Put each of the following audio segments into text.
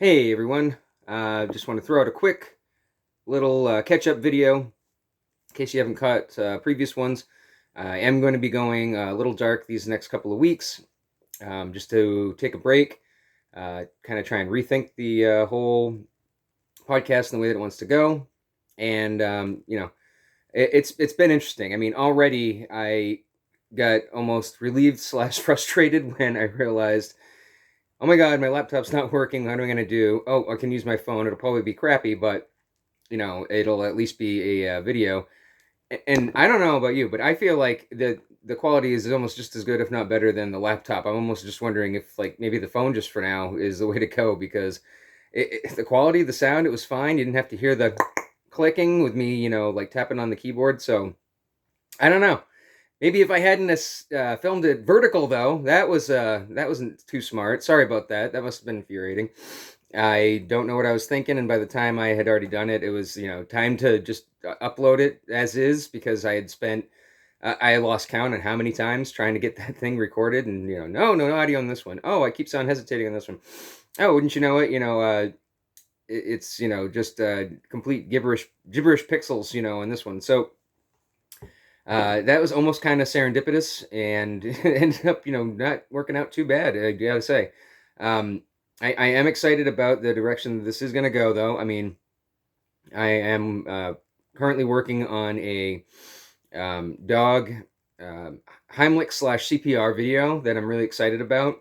Hey everyone, just want to throw out a quick little catch-up video in case you haven't caught previous ones. I am going to be going a little dark these next couple of weeks, just to take a break, kind of try and rethink the whole podcast and the way that it wants to go. And it's been interesting. I mean, already I got almost relieved slash frustrated when I realized, oh my god, my laptop's not working. What am I going to do? Oh, I can use my phone. It'll probably be crappy, but it'll at least be a video. And I don't know about you, but I feel like the quality is almost just as good, if not better, than the laptop. I'm almost just wondering if like maybe the phone just for now is the way to go, because the quality, the sound, it was fine. You didn't have to hear the clicking with me, like tapping on the keyboard. So I don't know. Maybe if I hadn't filmed it vertical though, that wasn't too smart. Sorry about that. That must have been infuriating. I don't know what I was thinking, and by the time I had already done it, it was time to just upload it as is, because I had spent I lost count on how many times trying to get that thing recorded, and no audio on this one. Oh, I keep on hesitating on this one. Oh, wouldn't you know it? It's just complete gibberish pixels, on this one. So that was almost kind of serendipitous, and it ended up, not working out too bad, I gotta say. Um, I am excited about the direction that this is going to go, though. I mean, I am currently working on a dog Heimlich slash CPR video that I'm really excited about.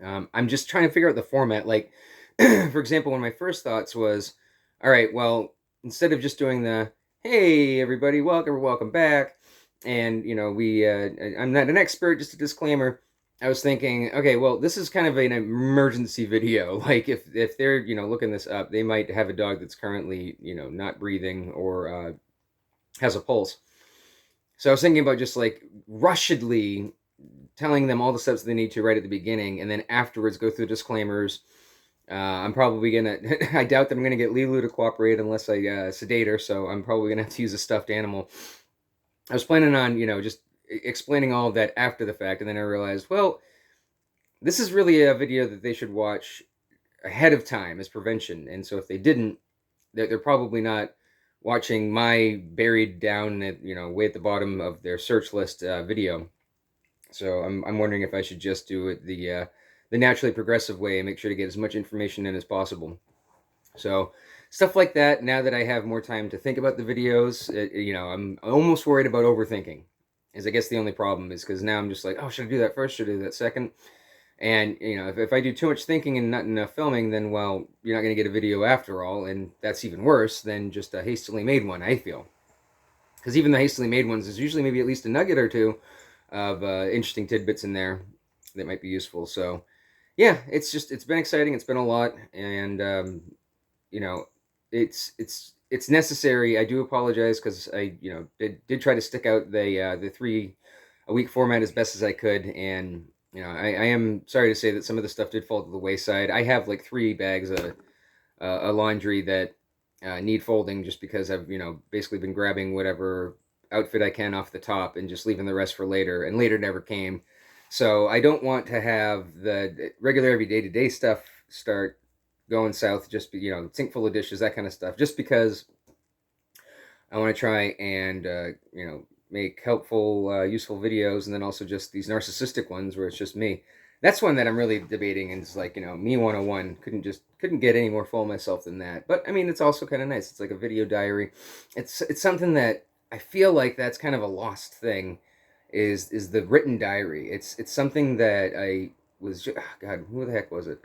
I'm just trying to figure out the format. Like, for example, one of my first thoughts was, all right, well, instead of just doing the "Hey everybody, welcome back," and I'm not an expert, just a disclaimer. I was thinking, okay, well, this is kind of an emergency video. Like, if they're looking this up, they might have a dog that's currently not breathing or has a pulse. So I was thinking about just like rushedly telling them all the steps they need to right at the beginning, and then afterwards go through disclaimers. I'm probably gonna. I doubt that I'm gonna get Lulu to cooperate unless I sedate her. So I'm probably gonna have to use a stuffed animal. I was planning on just explaining all of that after the fact, and then I realized, well, this is really a video that they should watch ahead of time as prevention. And so if they didn't, they're probably not watching my buried down at way at the bottom of their search list video. So I'm wondering if I should just do it the naturally progressive way and make sure to get as much information in as possible. So stuff like that. Now that I have more time to think about the videos, I'm almost worried about overthinking. Is I guess the only problem is because now I'm just like, oh, should I do that first? Should I do that second? And if I do too much thinking and not enough filming, then well, you're not going to get a video after all, and that's even worse than just a hastily made one. I feel, because even the hastily made ones is usually maybe at least a nugget or two of interesting tidbits in there that might be useful. So yeah, it's been exciting. It's been a lot, and you know, it's necessary. I do apologize because I did try to stick out the 3 a week format as best as I could, and I am sorry to say that some of the stuff did fall to the wayside. I have like 3 bags of laundry that need folding, just because I've basically been grabbing whatever outfit I can off the top and just leaving the rest for later, and later never came. So I don't want to have the regular everyday to day stuff start going south, just sink full of dishes, that kind of stuff, just because I want to try and make helpful, useful videos, and then also just these narcissistic ones where it's just me. That's one that I'm really debating, and it's like me 101. Couldn't get any more full of myself than that. But I mean, it's also kind of nice. It's like a video diary. It's something that I feel like that's kind of a lost thing. Is the written diary? It's something that I was. God, who the heck was it?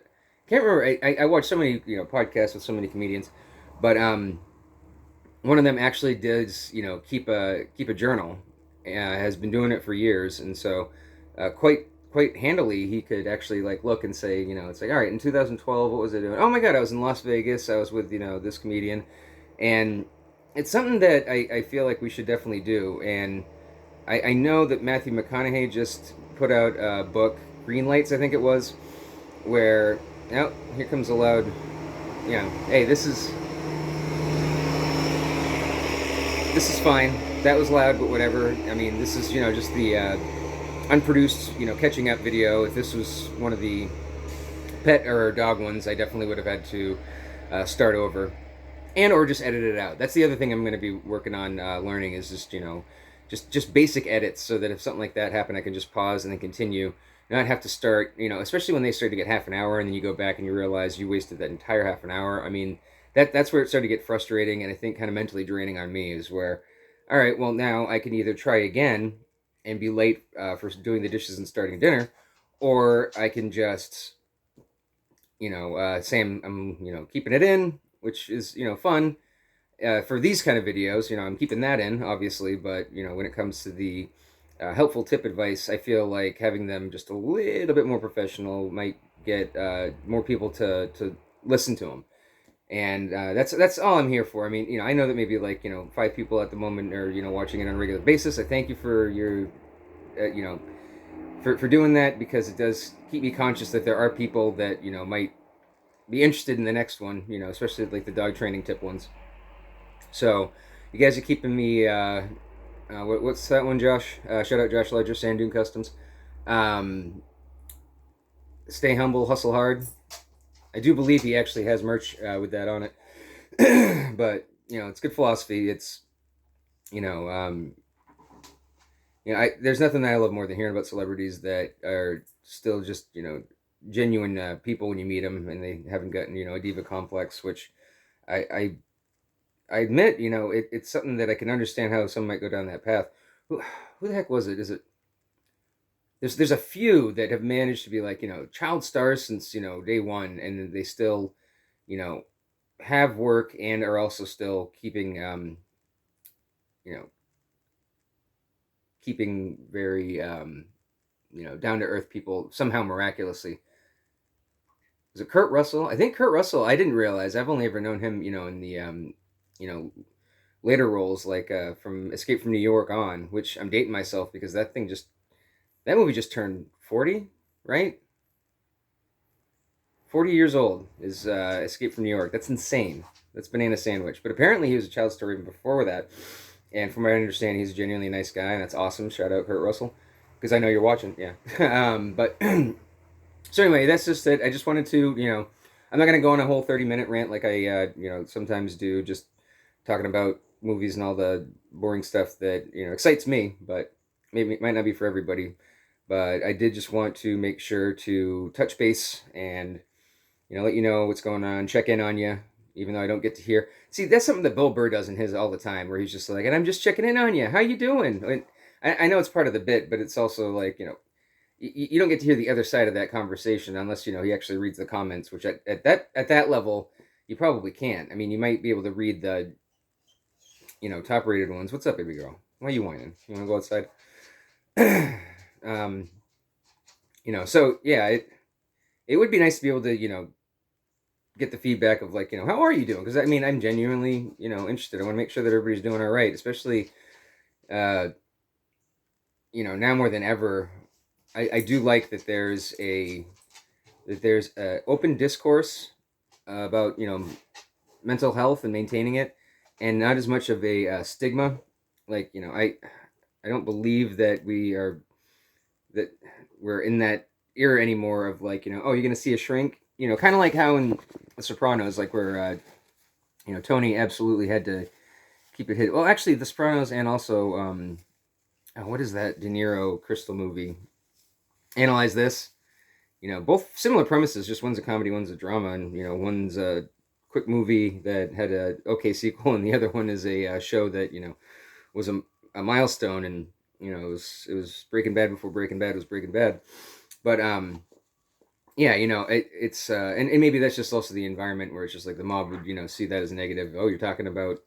Can't remember. I watched so many podcasts with so many comedians, but one of them actually does keep a journal. Has been doing it for years, and so quite handily he could actually like look and say, it's like, all right, in 2012, what was I doing? Oh my god, I was in Las Vegas. I was with this comedian, and it's something that I feel like we should definitely do. And I know that Matthew McConaughey just put out a book, Green Lights, I think it was, where here comes a loud. Hey, this is fine. That was loud, but whatever. I mean, this is just the unproduced catching up video. If this was one of the pet or dog ones, I definitely would have had to start over, and or just edit it out. That's the other thing I'm going to be working on learning is just just basic edits, so that if something like that happened, I can just pause and then continue. Not have to start, especially when they start to get half an hour and then you go back and you realize you wasted that entire half an hour. I mean, that's where it started to get frustrating, and I think kind of mentally draining on me is where, all right, well, now I can either try again and be late for doing the dishes and starting dinner, or I can just say I'm keeping it in, which is fun for these kind of videos. I'm keeping that in, obviously, but when it comes to the helpful tip advice, I feel like having them just a little bit more professional might get more people to listen to them. And that's all I'm here for. I mean, I know that maybe like 5 people at the moment are watching it on a regular basis. I thank you for your for doing that, because it does keep me conscious that there are people that might be interested in the next one. Especially like the dog training tip ones. So you guys are keeping me. What's that one, Josh? Shout out Josh Ledger, Sand Dune Customs. Um, Stay humble, hustle hard. I do believe he actually has merch with that on it. But it's good philosophy. It's you know, um, there's nothing that I love more than hearing about celebrities that are still just genuine people when you meet them, and they haven't gotten a diva complex, which I I admit it's something that I can understand how some might go down that path. Who the heck was it? Is it there's a few that have managed to be like child stars since day one, and they still you know have work and are also still keeping you know keeping very down to earth people somehow miraculously. Is it Kurt Russell? I think Kurt Russell. I didn't realize. I've only ever known him in the you know later roles like from Escape from New York on, which I'm dating myself because that movie just turned 40, right? 40 years old is Escape from New York. That's insane. That's banana sandwich. But apparently he was a child star even before that. And from what I understand, he's a genuinely nice guy, and that's awesome. Shout out Kurt Russell, because I know you're watching. Yeah. But so anyway, that's just it. I just wanted to, I'm not gonna go on a whole 30-minute rant like I, sometimes do, just talking about movies and all the boring stuff that excites me, but maybe it might not be for everybody. But I did just want to make sure to touch base and let you know what's going on, check in on you, even though I don't get to hear. See, that's something that Bill Burr does in his all the time, where he's just like, and I'm just checking in on you. How you doing? And I know it's part of the bit, but it's also like, you don't get to hear the other side of that conversation unless he actually reads the comments, which at that level you probably can't. I mean, you might be able to read the top rated ones. What's up, baby girl? Why are you whining? You want to go outside? um, so yeah, it would be nice to be able to get the feedback of like how are you doing, because I mean I'm genuinely interested. I want to make sure that everybody's doing all right, especially uh now more than ever. I do like that there's a open discourse about mental health and maintaining it, and not as much of a stigma. Like I don't believe that we're in that era anymore of like oh, you're gonna see a shrink, kind of like how in The Sopranos, like where Tony absolutely had to keep it hidden. Well, actually, The Sopranos, and also what is that De Niro Crystal movie? Analyze This. Both similar premises. Just one's a comedy, one's a drama, and one's a quick movie that had a okay sequel, and the other one is a show that was a milestone, and it was Breaking Bad before Breaking Bad was Breaking Bad. But yeah, it's and maybe that's just also the environment where it's just like the mob would see that as a negative. Oh, you're talking about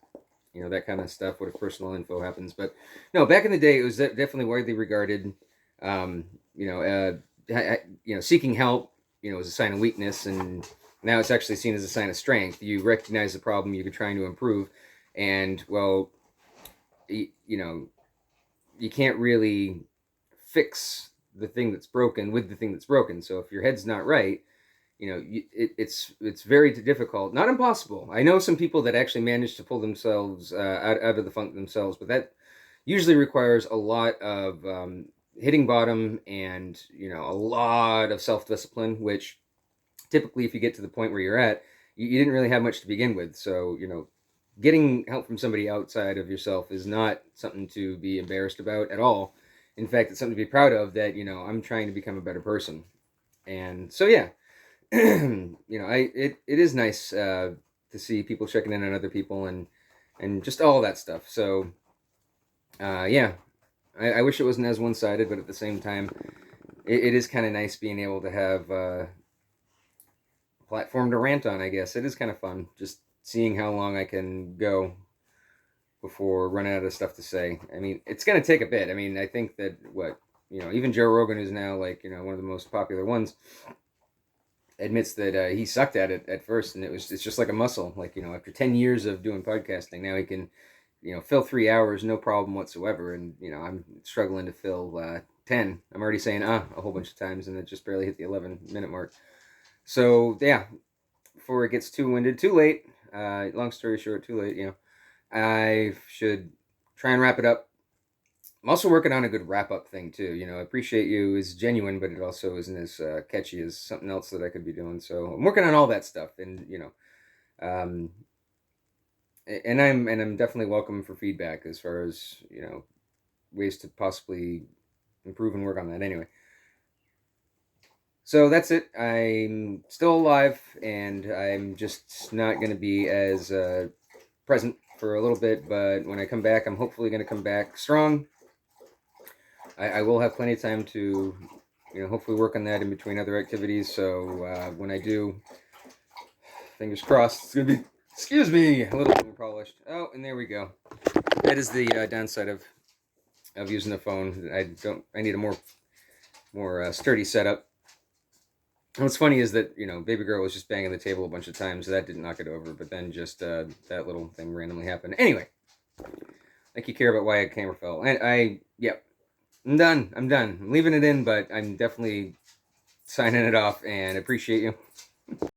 that kind of stuff. What if personal info happens? But no, back in the day, it was definitely widely regarded. Um, seeking help, was a sign of weakness, and now it's actually seen as a sign of strength. You recognize the problem, you're trying to improve, and well, you can't really fix the thing that's broken with the thing that's broken. So if your head's not right, it's very difficult, not impossible. I know some people that actually manage to pull themselves out of the funk themselves, but that usually requires a lot of hitting bottom and a lot of self-discipline, which typically if you get to the point where you're at, you didn't really have much to begin with. So, getting help from somebody outside of yourself is not something to be embarrassed about at all. In fact, it's something to be proud of, that, I'm trying to become a better person. And so, yeah, it is nice to see people checking in on other people, and just all that stuff. So, yeah, I wish it wasn't as one-sided, but at the same time, it is kind of nice being able to have a platform to rant on, I guess. It is kind of fun just seeing how long I can go before running out of stuff to say. I mean, it's going to take a bit. I mean, I think that even Joe Rogan, who's now like, one of the most popular ones, admits that he sucked at it at first, and it's just like a muscle. Like, after 10 years of doing podcasting, now he can, fill 3 hours, no problem whatsoever. And, I'm struggling to fill 10. I'm already saying, a whole bunch of times, and it just barely hit the 11-minute mark. So, yeah, before it gets too winded, too late, long story short, too late, I should try and wrap it up. I'm also working on a good wrap-up thing, too. I appreciate you is genuine, but it also isn't as catchy as something else that I could be doing. So I'm working on all that stuff, and, um, I'm definitely welcome for feedback as far as, ways to possibly improve and work on that anyway. So that's it. I'm still alive, and I'm just not going to be as present for a little bit, but when I come back, I'm hopefully going to come back strong. I will have plenty of time to, hopefully work on that in between other activities. So when I do, fingers crossed, it's going to be, excuse me, a little bit more polished. Oh, and there we go. That is the downside of using the phone. I need a more sturdy setup. And what's funny is that, baby girl was just banging the table a bunch of times, so that didn't knock it over, but then just that little thing randomly happened. Anyway, like you care about why a camera fell. And yep, I'm done. I'm leaving it in, but I'm definitely signing it off, and appreciate you.